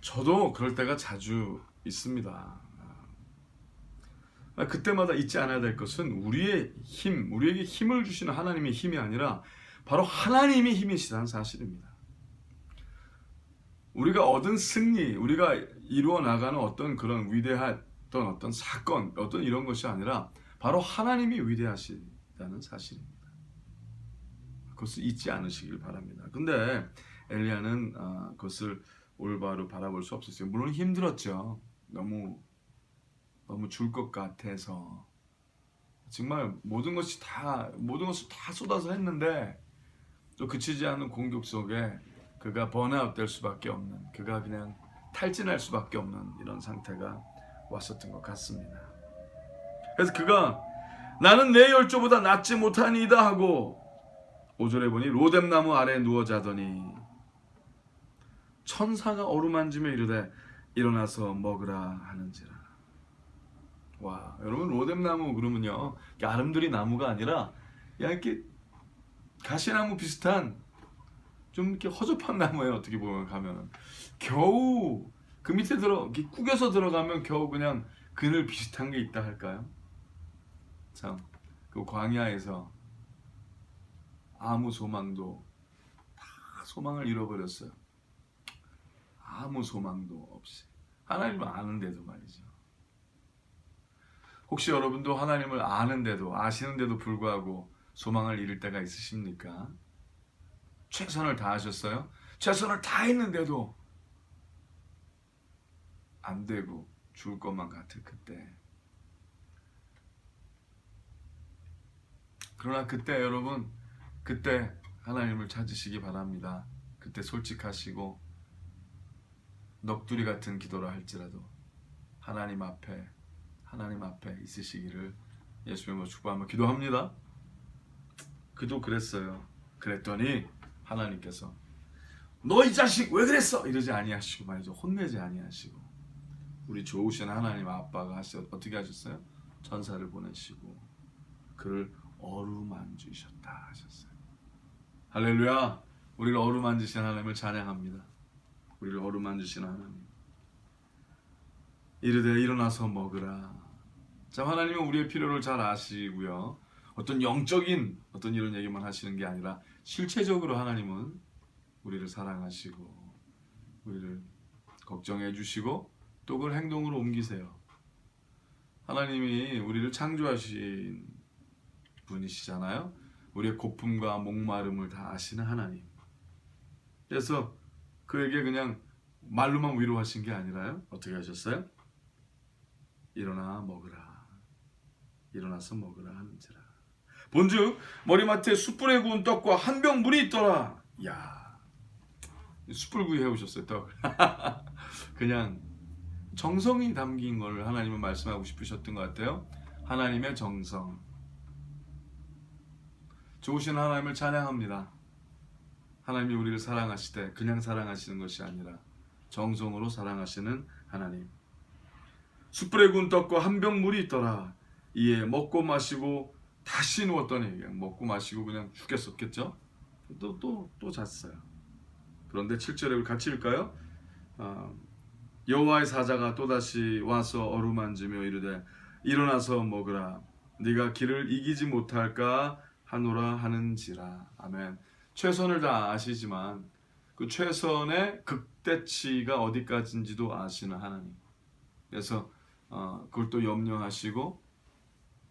저도 그럴 때가 자주 있습니다. 그때마다 잊지 않아야 될 것은 우리에게 힘을 주시는 하나님의 힘이 아니라 바로 하나님이 힘이시다는 사실입니다. 우리가 얻은 승리, 우리가 이루어 나가는 어떤 그런 위대했던 어떤 사건, 어떤 이런 것이 아니라 바로 하나님이 위대하시다는 사실입니다. 그것을 잊지 않으시길 바랍니다. 근데 엘리야는 그것을 올바로 바라볼 수 없었어요. 물론 힘들었죠. 너무 줄 것 같아서 정말 모든 것을 다 쏟아서 했는데 또 그치지 않는 공격 속에 그가 번아웃 될 수밖에 없는, 그가 그냥 탈진할 수밖에 없는 이런 상태가 왔었던 것 같습니다. 그래서 그가 나는 내 열조보다 낫지 못하니이다 하고 5절에 보니 로뎀나무 아래에 누워 자더니 천사가 어루만지며 이르되 일어나서 먹으라 하는지라. 와, 여러분, 로뎀나무 그러면요, 아름드리 나무가 아니라 그냥 이렇게 가시나무 비슷한 좀 이렇게 허접한 나무예요. 어떻게 보면 가면은 겨우 그 밑에 이렇게 구겨서 들어가면 겨우 그냥 그늘 비슷한 게 있다 할까요? 참, 그 광야에서 아무 소망도, 다 소망을 잃어버렸어요. 아무 소망도 없이 하나님을 아는데도 말이죠. 혹시 여러분도 하나님을 아는데도, 아시는데도 불구하고 소망을 잃을 때가 있으십니까? 최선을 다하셨어요? 최선을 다했는데도 안 되고 죽을 것만 같은 그때. 그러나 그때 여러분, 그때 하나님을 찾으시기 바랍니다. 그때 솔직하시고 넋두리 같은 기도를 할지라도 하나님 앞에 있으시기를 예수님으로 축복하며 기도합니다. 그도 그랬어요. 그랬더니 하나님께서 너 이 자식 왜 그랬어? 이러지 아니하시고 말이죠. 혼내지 아니하시고 우리 좋으신 하나님 아빠가 어떻게 하셨어요? 천사를 보내시고 그를 어루만지셨다 하셨어요. 할렐루야. 우리를 어루만지신 하나님을 찬양합니다. 우리를 어루만지신 하나님. 이르되 일어나서 먹으라. 자, 하나님은 우리의 필요를 잘 아시고요. 어떤 영적인 어떤 이런 얘기만 하시는 게 아니라 실체적으로 하나님은 우리를 사랑하시고 우리를 걱정해 주시고 또 그걸 행동으로 옮기세요. 하나님이 우리를 창조하신 분이시잖아요. 우리의 고품과 목마름을 다 아시는 하나님. 그래서 그에게 그냥 말로만 위로하신 게 아니라요. 어떻게 하셨어요? 일어나 먹으라. 일어나서 먹으라 하는지라. 본즉 머리맡에 숯불에 구운 떡과 한 병 물이 있더라. 야, 숯불구이 해오셨어요. 떡. 그냥 정성이 담긴 걸 하나님은 말씀하고 싶으셨던 것 같아요. 하나님의 정성. 좋으신 하나님을 찬양합니다. 하나님이 우리를 사랑하시되 그냥 사랑하시는 것이 아니라 정성으로 사랑하시는 하나님. 숯불에 구운 떡과 한 병 물이 있더라. 이에 먹고 마시고 다시 누웠더니 그냥 먹고 마시고 그냥 죽겠었겠죠. 또 잤어요. 그런데 7절에 같이 읽을까요? 여호와의 사자가 또다시 와서 어루만지며 이르되 일어나서 먹으라. 네가 길을 이기지 못할까 하노라 하는지라. 아멘. 최선을 다 아시지만 그 최선의 극대치가 어디까지인지도 아시는 하나님. 그래서 그걸 또 염려하시고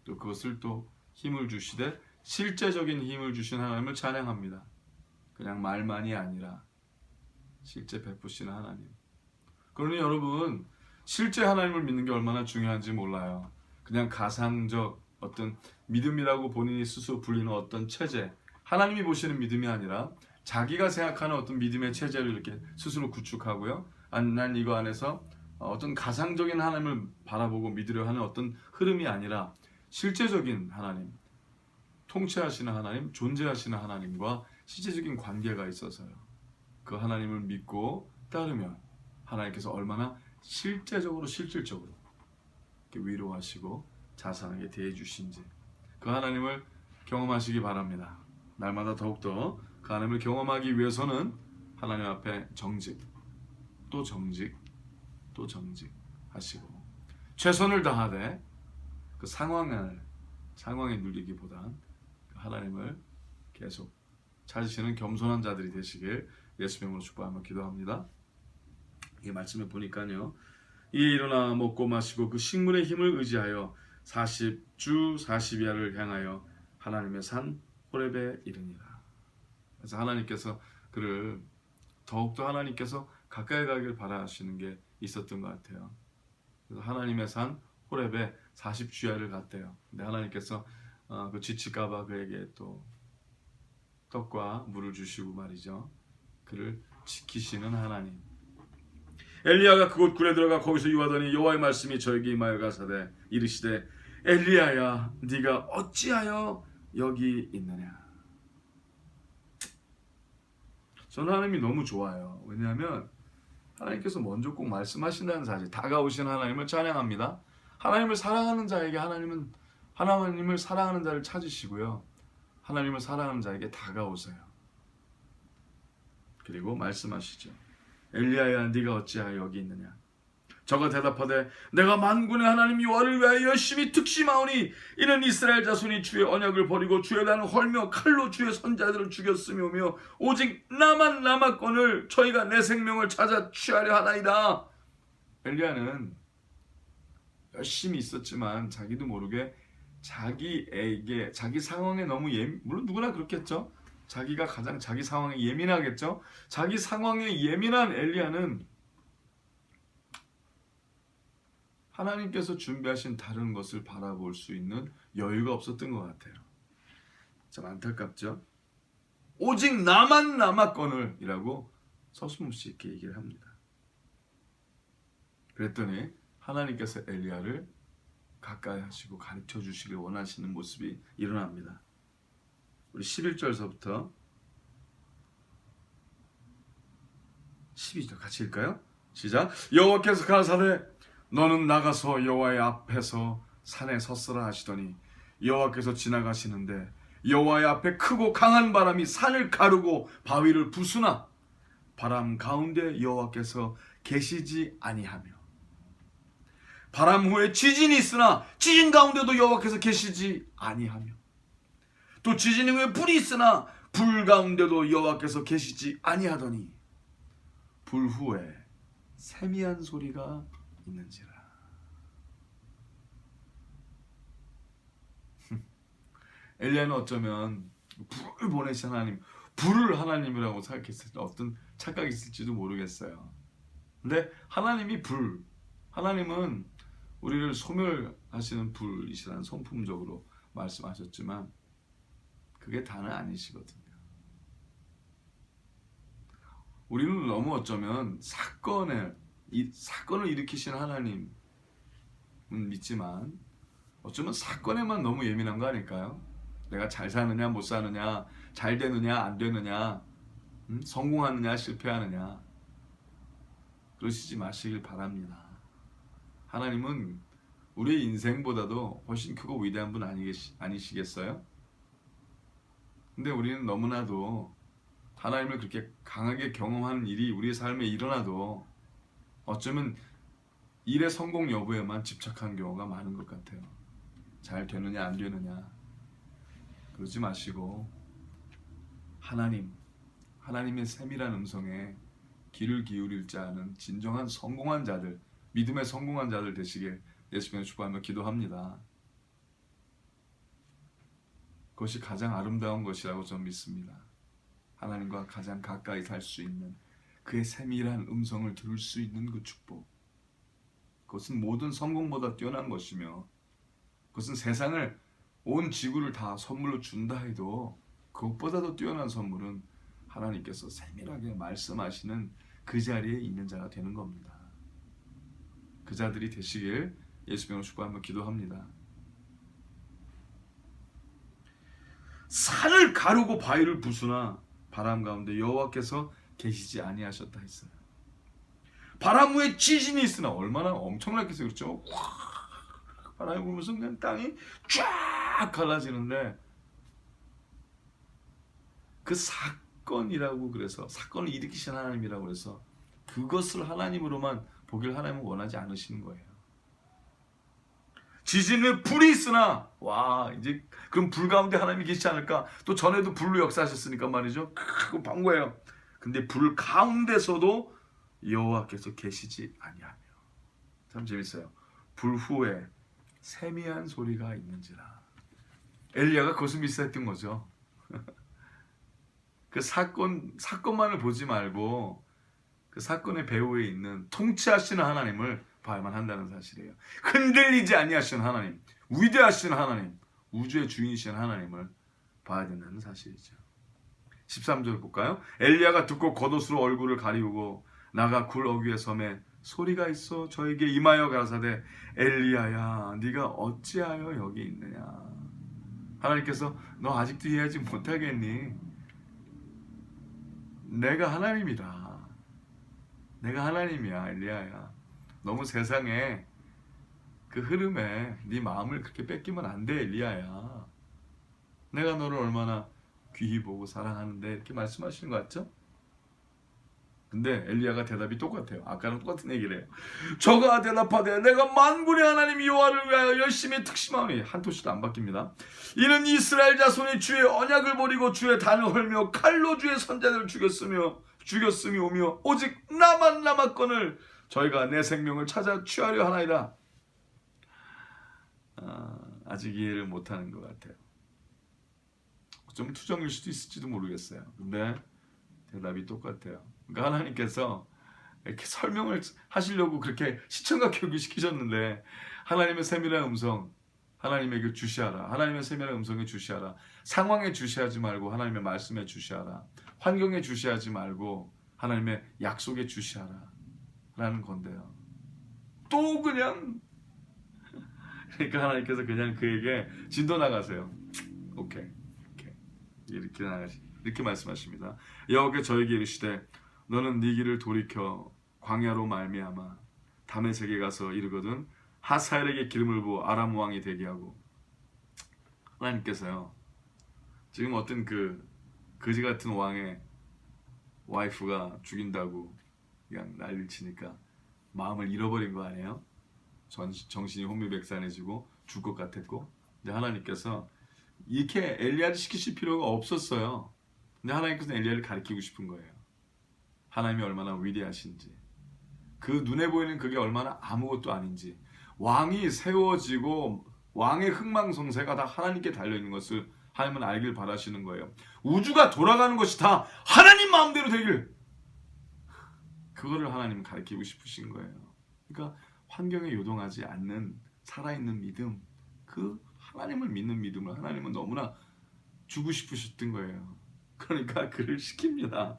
또 그것을 또 힘을 주시되 실제적인 힘을 주신 하나님을 찬양합니다. 그냥 말만이 아니라 실제 베푸시는 하나님. 그러니 여러분, 실제 하나님을 믿는 게 얼마나 중요한지 몰라요. 그냥 가상적 어떤 믿음이라고 본인이 스스로 불리는 어떤 체제, 하나님이 보시는 믿음이 아니라 자기가 생각하는 어떤 믿음의 체제를 이렇게 스스로 구축하고요. 난 이거 안에서 어떤 가상적인 하나님을 바라보고 믿으려 하는 어떤 흐름이 아니라 실제적인 하나님, 통치하시는 하나님, 존재하시는 하나님과 실제적인 관계가 있어서요. 그 하나님을 믿고 따르면 하나님께서 얼마나 실질적으로 이렇게 위로하시고 자상하게 대해주신지 그 하나님을 경험하시기 바랍니다. 날마다 더욱더 그 하나님을 경험하기 위해서는 하나님 앞에 정직, 또 정직 하시고 최선을 다하되 그 상황에 눌리기보단 하나님을 계속 찾으시는 겸손한 자들이 되시길 예수의 이름으로 축복하며 기도합니다. 이 말씀을 보니까요, 이에 일어나 먹고 마시고 그 식물의 힘을 의지하여 40주 40야를 향하여 하나님의 산 호렙에 이르니라. 그래서 하나님께서 그를 더욱더 하나님께서 가까이 가길 바라시는 게 있었던 것 같아요. 그래서 하나님의 산 호렙에 40주야를 갔대요. 근데 하나님께서 그 지칠까봐 그에게 또 떡과 물을 주시고 말이죠. 그를 지키시는 하나님. 엘리야가 그곳 굴에 들어가 거기서 유하더니 여호와의 말씀이 저에게 임하여 가사대 이르시되 엘리야야 네가 어찌하여 여기 있느냐. 저는 하나님이 너무 좋아요. 왜냐하면 하나님께서 먼저 꼭 말씀하신다는 사실, 다가오신 하나님을 찬양합니다. 하나님을 사랑하는 자에게 하나님을 사랑하는 자를 찾으시고요, 하나님을 사랑하는 자에게 다가오세요. 그리고 말씀하시죠. 엘리야야 네가 어찌하여 여기 있느냐. 저가 대답하되 내가 만군의 하나님 여호와를 위하여 열심히 특심하오니 이는 이스라엘 자손이 주의 언약을 버리고 주의 단을 헐며 칼로 주의 선자들을 죽였으며며 오직 나만 남았거늘 저희가 내 생명을 찾아 취하려 하나이다. 엘리야는 열심히 있었지만 자기도 모르게 자기 상황에 너무 물론 누구나 그렇겠죠. 자기가 가장 자기 상황에 예민하겠죠. 자기 상황에 예민한 엘리야는 하나님께서 준비하신 다른 것을 바라볼 수 있는 여유가 없었던 것 같아요. 참 안타깝죠. 오직 나만 남았거늘 이라고 서슴없이 이렇게 얘기를 합니다. 그랬더니 하나님께서 엘리야를 가까이 하시고 가르쳐 주시길 원하시는 모습이 일어납니다. 우리 11절서부터 12절 같이 읽을까요? 시작. 여호와께서 가라사대 너는 나가서 여호와의 앞에서 산에 섰으라 하시더니 여호와께서 지나가시는데 여호와의 앞에 크고 강한 바람이 산을 가르고 바위를 부수나 바람 가운데 여호와께서 계시지 아니하며 바람 후에 지진이 있으나 지진 가운데도 여호와께서 계시지 아니하며 또 지진 후에 불이 있으나 불 가운데도 여호와께서 계시지 아니하더니 불 후에 세미한 소리가 있는지라. 엘리야는 어쩌면 불을 보내신 하나님, 불을 하나님이라고 생각했을 때 어떤 착각이 있을지도 모르겠어요. 근데 하나님이 하나님은 우리를 소멸하시는 불이시라는 성품적으로 말씀하셨지만 그게 다는 아니시거든요. 우리는 너무 어쩌면 사건을 일으키시는 하나님은 믿지만 어쩌면 사건에만 너무 예민한 거 아닐까요? 내가 잘 사느냐 못 사느냐, 잘 되느냐 안 되느냐, 성공하느냐 실패하느냐, 그러시지 마시길 바랍니다. 하나님은 우리의 인생보다도 훨씬 크고 위대한 분 아니시겠어요? 근데 우리는 너무나도 하나님을 그렇게 강하게 경험하는 일이 우리의 삶에 일어나도 어쩌면 일의 성공 여부에만 집착하는 경우가 많은 것 같아요. 잘 되느냐 안 되느냐 그러지 마시고 하나님의 세밀한 음성에 귀를 기울일 자는 진정한 성공한 자들, 믿음의 성공한 자들 되시길 예수님의 축복하며 기도합니다. 그것이 가장 아름다운 것이라고 저는 믿습니다. 하나님과 가장 가까이 살 수 있는 그의 세밀한 음성을 들을 수 있는 그 축복, 그것은 모든 성공보다 뛰어난 것이며 그것은 세상을 온 지구를 다 선물로 준다 해도 그것보다도 뛰어난 선물은 하나님께서 세밀하게 말씀하시는 그 자리에 있는 자가 되는 겁니다. 그 자들이 되시길 예수님으로 축복하며 기도합니다. 산을 가르고 바위를 부수나 바람 가운데 여호와께서 계시지 아니하셨다 했어요. 바람 후에 지진이 있으나 얼마나 엄청났겠어요. 그렇죠? 확 바람이 불면서 그냥 땅이 쫙 갈라지는데 그 사건이라고 그래서 사건을 일으키신 하나님이라고 해서 그것을 하나님으로만 보길 하나님은 원하지 않으시는 거예요. 지진 후에 불이 있으나 와 이제 그럼 불 가운데 하나님이 계시지 않을까? 또 전에도 불로 역사하셨으니까 말이죠. 그거 본 거예요. 근데 불 가운데서도 여호와께서 계시지 아니하며. 참 재밌어요. 불 후에 세미한 소리가 있는지라. 엘리야가 그것을 미스했던 거죠. 그 사건만을 보지 말고 그 사건의 배후에 있는 통치하시는 하나님을 봐야만 한다는 사실이에요. 흔들리지 아니하시는 하나님, 위대하신 하나님, 우주의 주인이신 하나님을 봐야 된다는 사실이죠. 13절 볼까요? 엘리야가 듣고 겉옷으로 얼굴을 가리우고 나가 굴 어귀에 섬에 소리가 있어 저에게 임하여 가라사대 엘리야야 네가 어찌하여 여기 있느냐. 하나님께서 너 아직도 이해하지 못하겠니? 내가 하나님이다. 내가 하나님이야 엘리야야. 너무 세상에 그 흐름에 네 마음을 그렇게 뺏기면 안 돼 엘리야야. 내가 너를 얼마나 귀히 보고 사랑하는데 이렇게 말씀하시는 것 같죠? 근데 엘리야가 대답이 똑같아요. 아까랑 똑같은 얘기를 해요. 저가 대답하되 내가 만군의 하나님 여호와를 위하여 열심히 특심하오니 한 토시도 안 바뀝니다. 이는 이스라엘 자손이 주의 언약을 버리고 주의 단을 헐며 칼로 주의 선자들을 죽였음이 오며 오직 나만 남았거늘 저희가 내 생명을 찾아 취하려 하나이다. 아직 이해를 못하는 것 같아요. 좀 투정일 수도 있을지도 모르겠어요. 근데 대답이 똑같아요. 그러니까 하나님께서 이렇게 설명을 하시려고 그렇게 시청각 교육을 시키셨는데 하나님의 세밀한 음성 하나님에게 주시하라. 하나님의 세밀한 음성에 주시하라. 상황에 주시하지 말고 하나님의 말씀에 주시하라. 환경에 주시하지 말고 하나님의 약속에 주시하라 라는 건데요. 또 그냥 그러니까 하나님께서 그냥 그에게 진도 나가세요. 오케이 이렇게 말씀하십니다. 여호와께서 저에게 이르시되 너는 네 길을 돌이켜 광야로 말미암아 다메섹에 가서 이르거든 하사엘에게 기름을 부어 아람 왕이 되게 하고. 하나님께서요 지금 어떤 그 거지 같은 왕의 와이프가 죽인다고 그냥 난리를 치니까 마음을 잃어버린 거 아니에요? 정신이 혼미백산해지고 죽을 것 같았고. 근데 하나님께서 이렇게 엘리야를 시키실 필요가 없었어요. 근데 하나님께서는 엘리야를 가르치고 싶은 거예요. 하나님이 얼마나 위대하신지, 그 눈에 보이는 그게 얼마나 아무것도 아닌지, 왕이 세워지고 왕의 흥망성쇠가 다 하나님께 달려있는 것을 하나님은 알길 바라시는 거예요. 우주가 돌아가는 것이 다 하나님 마음대로 되길, 그거를 하나님은 가르치고 싶으신 거예요. 그러니까 환경에 요동하지 않는 살아있는 믿음, 그 하나님을 믿는 믿음을 하나님은 너무나 주고 싶으셨던 거예요. 그러니까 그를 시킵니다.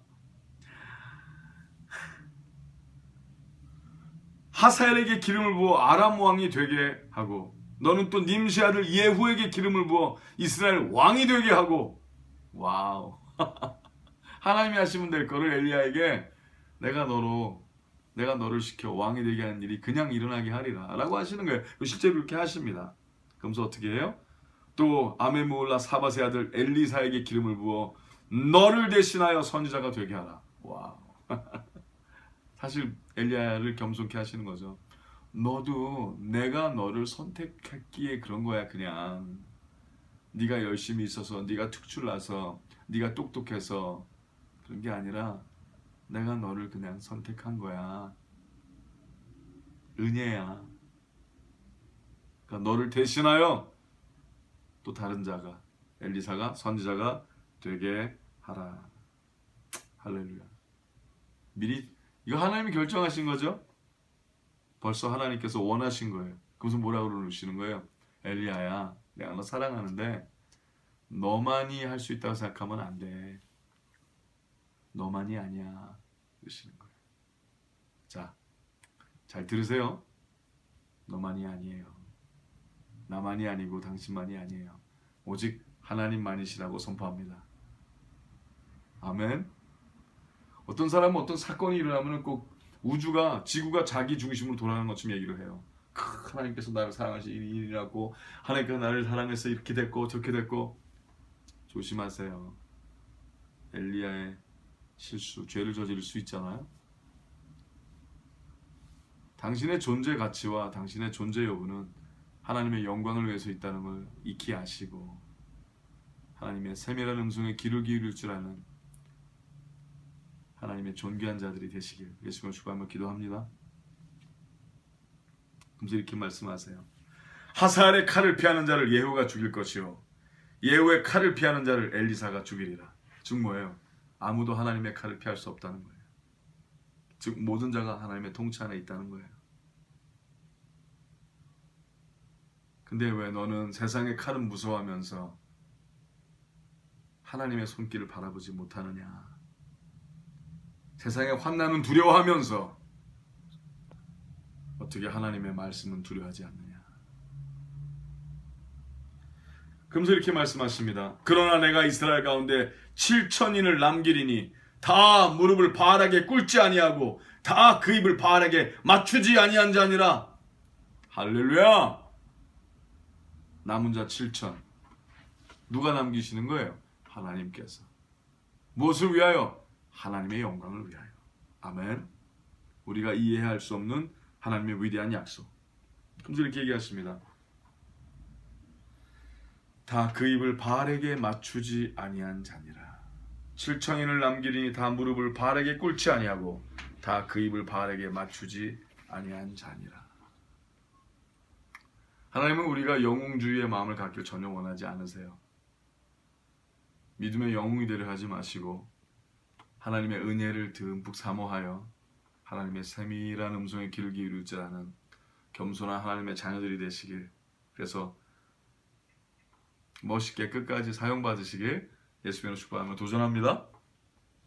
하사엘에게 기름을 부어 아람 왕이 되게 하고 너는 또 님시 아들 예후에게 기름을 부어 이스라엘 왕이 되게 하고. 와우. 하나님이 하시면 될 거를 엘리야에게 내가 너를 시켜 왕이 되게 하는 일이 그냥 일어나게 하리라 라고 하시는 거예요. 실제로 그렇게 하십니다. 그러면서 어떻게 해요? 또 아메무올라 사밧의 아들 엘리사에게 기름을 부어 너를 대신하여 선지자가 되게 하라. 와우. 사실 엘리야를 겸손케 하시는 거죠. 너도 내가 너를 선택했기에 그런 거야. 그냥 네가 열심히 있어서, 네가 특출나서, 네가 똑똑해서 그런 게 아니라 내가 너를 그냥 선택한 거야. 은혜야. 그러니까 너를 대신하여 또 다른 자가, 엘리사가 선지자가 되게 하라. 할렐루야. 미리 이거 하나님이 결정하신 거죠? 벌써 하나님께서 원하신 거예요. 그래서 뭐라고 그러시는 거예요? 엘리야야, 내가 너 사랑하는데 너만이 할 수 있다고 생각하면 안 돼. 너만이 아니야. 그러시는 거예요. 자, 잘 들으세요. 너만이 아니에요. 나만이 아니고 당신만이 아니에요. 오직 하나님만이시라고 선포합니다. 아멘. 어떤 사람은 어떤 사건이 일어나면 꼭 우주가, 지구가 자기 중심으로 돌아가는 것처럼 얘기를 해요. 하나님께서 나를 사랑하시 일이라고, 하나님께서 나를 사랑해서 이렇게 됐고 저렇게 됐고. 조심하세요. 엘리야의 실수, 죄를 저지를 수 있잖아요. 당신의 존재 가치와 당신의 존재 여부는 하나님의 영광을 위해서 있다는 걸 익히 아시고 하나님의 세밀한 음성에 귀를 기울일 줄 아는 하나님의 존귀한 자들이 되시길 예수님을 축복하며 기도합니다. 그래서 이렇게 말씀하세요. 하사엘의 칼을 피하는 자를 예후가 죽일 것이요 예후의 칼을 피하는 자를 엘리사가 죽이리라. 즉 뭐예요? 아무도 하나님의 칼을 피할 수 없다는 거예요. 즉 모든 자가 하나님의 통치 안에 있다는 거예요. 근데 왜 너는 세상의 칼은 무서워하면서 하나님의 손길을 바라보지 못하느냐? 세상의 환난은 두려워하면서 어떻게 하나님의 말씀은 두려워하지 않느냐? 그러면서 이렇게 말씀하십니다. 그러나 내가 이스라엘 가운데 7천인을 남기리니 다 무릎을 바알에게 꿇지 아니하고 다 그 입을 바알에게 맞추지 아니한 자니라. 할렐루야. 남은 자 7천 누가 남기시는 거예요? 하나님께서. 무엇을 위하여? 하나님의 영광을 위하여. 아멘. 우리가 이해할 수 없는 하나님의 위대한 약속. 그래서 이렇게 얘기하십니다. 다 그 입을 바알에게 맞추지 아니한 자니라. 7천인을 남기리니 다 무릎을 바알에게 꿇지 아니하고 다 그 입을 바알에게 맞추지 아니한 자니라. 하나님은 우리가 영웅주의의 마음을 갖길 전혀 원하지 않으세요. 믿음의 영웅이 되려 하지 마시고 하나님의 은혜를 듬뿍 사모하여 하나님의 세밀한 음성에 귀를 기울일 줄 아는 겸손한 하나님의 자녀들이 되시길, 그래서 멋있게 끝까지 사용받으시길 예수님으로 축복하며 도전합니다.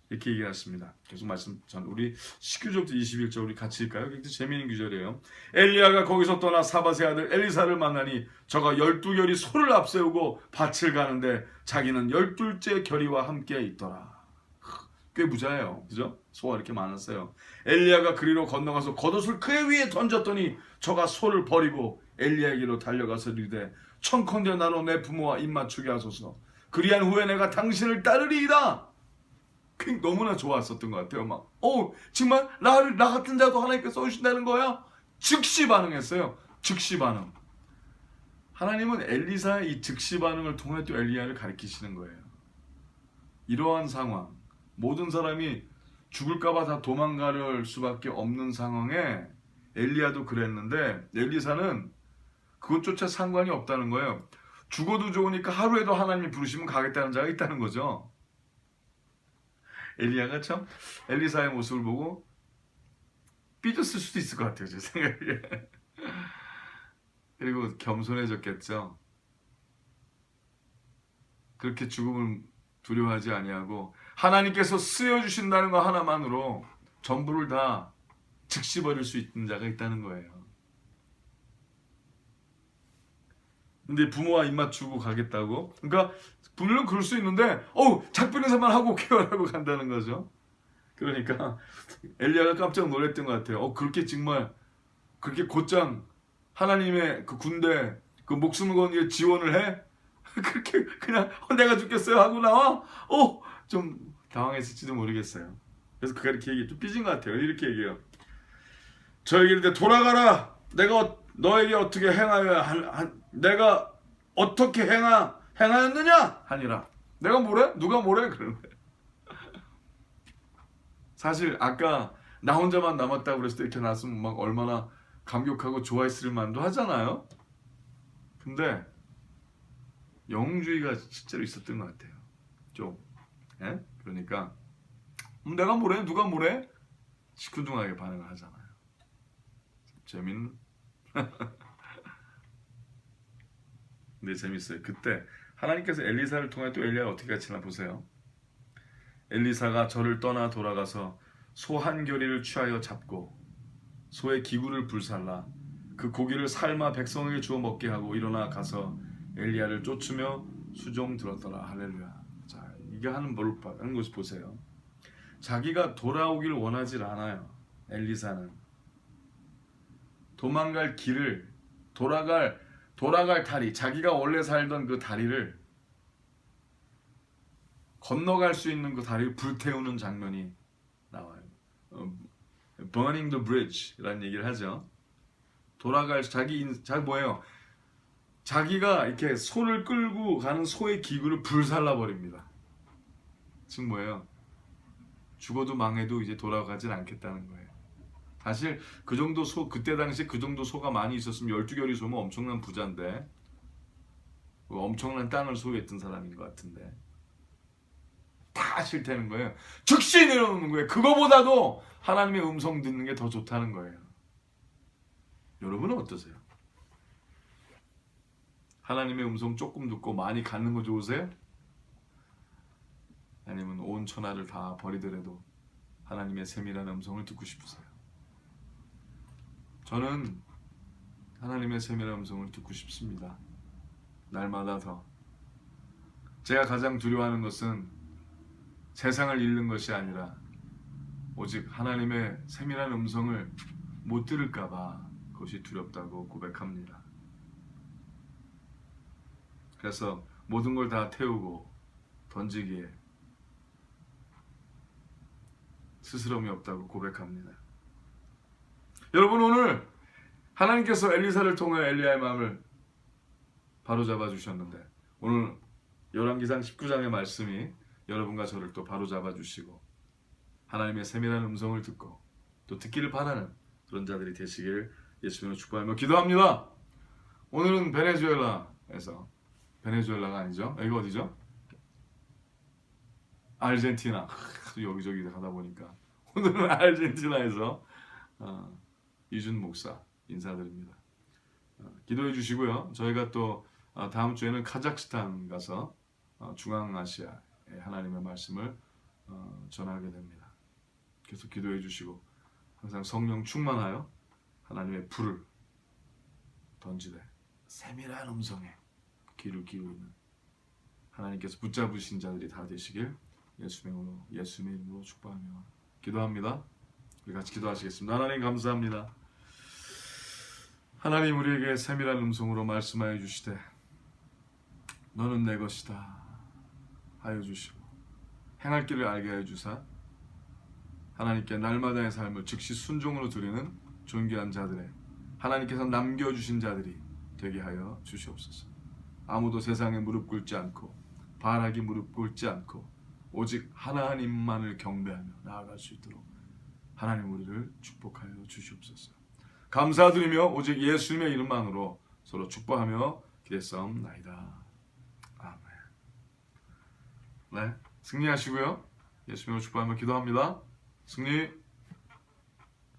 이렇게 얘기하십니다. 계속 말씀, 우리 19절부터 21절 우리 같이 읽까요? 굉장히 재미있는 구절이에요. 엘리야가 거기서 떠나 사밧의 아들 엘리사를 만나니 저가 12결이 소를 앞세우고 밭을 가는데 자기는 12째 결이와 함께 있더라. 꽤 부자예요. 그죠? 소가 이렇게 많았어요. 엘리야가 그리로 건너가서 겉옷을 그의 위에 던졌더니 저가 소를 버리고 엘리야에게로 달려가서 이르되 청컨대 나로 내 부모와 입맞추게 하소서. 그리한 후에 내가 당신을 따르리이다. 너무나 좋았었던 것 같아요. 막, 정말 나 같은 자도 하나님께 써주신다는 거야? 즉시 반응했어요. 즉시 반응. 하나님은 엘리사의 이 즉시 반응을 통해 또 엘리야를 가리키시는 거예요. 이러한 상황, 모든 사람이 죽을까봐 다 도망갈 수밖에 없는 상황에 엘리야도 그랬는데 엘리사는 그것조차 상관이 없다는 거예요. 죽어도 좋으니까 하루에도 하나님이 부르시면 가겠다는 자가 있다는 거죠. 엘리야가 참 엘리사의 모습을 보고 삐졌을 수도 있을 것 같아요. 제 생각에. 그리고 겸손해졌겠죠. 그렇게 죽음을 두려워하지 아니하고 하나님께서 쓰여주신다는 거 하나만으로 전부를 다 즉시 버릴 수 있는 자가 있다는 거예요. 근데 부모와 입맞추고 가겠다고? 그러니까 물론 그럴 수 있는데 작별인사만 하고 오케이라고 간다는 거죠. 그러니까 엘리야가 깜짝 놀랐던 것 같아요. 그렇게 정말 그렇게 곧장 하나님의 그 군대 그 목숨을 거는 게 지원을 해? 그렇게 그냥 내가 죽겠어요 하고 나와? 좀 당황했을지도 모르겠어요. 그래서 그가 이렇게 얘기해. 좀 삐진 것 같아요. 이렇게 얘기해요. 저에게 이르되 돌아가라. 내가 너에게 어떻게 행하여 내가 어떻게 행하였느냐 하니라. 내가 뭐래? 누가 뭐래? 그러는 거예요. 사실 아까 나 혼자만 남았다고 그랬을 때 이렇게 나왔으면 막 얼마나 감격하고 좋아했을 만도 하잖아요. 근데 영웅주의가 실제로 있었던 것 같아요. 좀. 예? 그러니까 내가 뭐래? 누가 뭐래? 시큰둥하게 반응을 하잖아요. 재밌는. 근데 재밌어요. 그때 하나님께서 엘리사를 통해 또 엘리야를 어떻게 가르치나 보세요. 엘리사가 저를 떠나 돌아가서 소 한 겨리를 취하여 잡고 소의 기구를 불살라 그 고기를 삶아 백성에게 주어 먹게 하고 일어나 가서 엘리야를 쫓으며 수종 들었더라. 할렐루야. 자, 이게 하는 것을 보세요. 자기가 돌아오길 원하질 않아요. 엘리사는 도망갈 길을 돌아갈 다리, 자기가 원래 살던 그 다리를 건너갈 수 있는 그 다리를 불태우는 장면이 나와요. burning the bridge라는 얘기를 하죠. 돌아갈 뭐예요? 자기가 이렇게 소를 끌고 가는 소의 기구를 불살라 버립니다. 즉 뭐예요? 죽어도 망해도 이제 돌아가진 않겠다는 거예요. 사실 그 정도 그때 당시 그 정도 소가 많이 있었으면 12결이 소면 엄청난 부자인데 엄청난 땅을 소유했던 사람인 것 같은데 다 싫다는 거예요. 즉시 내려놓는 거예요. 그거보다도 하나님의 음성 듣는 게 더 좋다는 거예요. 여러분은 어떠세요? 하나님의 음성 조금 듣고 많이 갖는 거 좋으세요? 아니면 온 천하를 다 버리더라도 하나님의 세밀한 음성을 듣고 싶으세요? 저는 하나님의 세밀한 음성을 듣고 싶습니다. 날마다 더. 제가 가장 두려워하는 것은 세상을 잃는 것이 아니라 오직 하나님의 세밀한 음성을 못 들을까 봐 그것이 두렵다고 고백합니다. 그래서 모든 걸 다 태우고 던지기에 스스럼이 없다고 고백합니다. 여러분, 오늘 하나님께서 엘리사를 통해 엘리야의 마음을 바로잡아 주셨는데 오늘 열왕기상 19장의 말씀이 여러분과 저를 또 바로잡아 주시고 하나님의 세밀한 음성을 듣고 또 듣기를 바라는 그런 자들이 되시길 예수님으로 축복하며 기도합니다. 오늘은 베네수엘라가 아니죠. 여기가 어디죠? 아르헨티나. 여기저기 가다 보니까 오늘은 아르헨티나에서 이준 목사 인사드립니다. 기도해 주시고요. 저희가 또 다음 주에는 카자흐스탄 가서 중앙아시아의 하나님의 말씀을 전하게 됩니다. 계속 기도해 주시고 항상 성령 충만하여 하나님의 불을 던지되 세밀한 음성에 귀를 기울이는 하나님께서 붙잡으신 자들이 다 되시길 예수님의 이름으로 축복하며 기도합니다. 우리 같이 기도하시겠습니다. 하나님 감사합니다. 하나님 우리에게 세밀한 음성으로 말씀하여 주시되 너는 내 것이다 하여 주시고 행할 길을 알게 하여 주사 하나님께 날마다의 삶을 즉시 순종으로 드리는 존귀한 자들의 하나님께서 남겨주신 자들이 되게 하여 주시옵소서. 아무도 세상에 무릎 꿇지 않고 바알에게 무릎 꿇지 않고 오직 하나님만을 경배하며 나아갈 수 있도록 하나님 우리를 축복하여 주시옵소서. 감사드리며 오직 예수님의 이름만으로 서로 축복하며 기도했사옵나이다. 아멘. 네, 승리하시고요. 예수님으로 축복하며 기도합니다. 승리.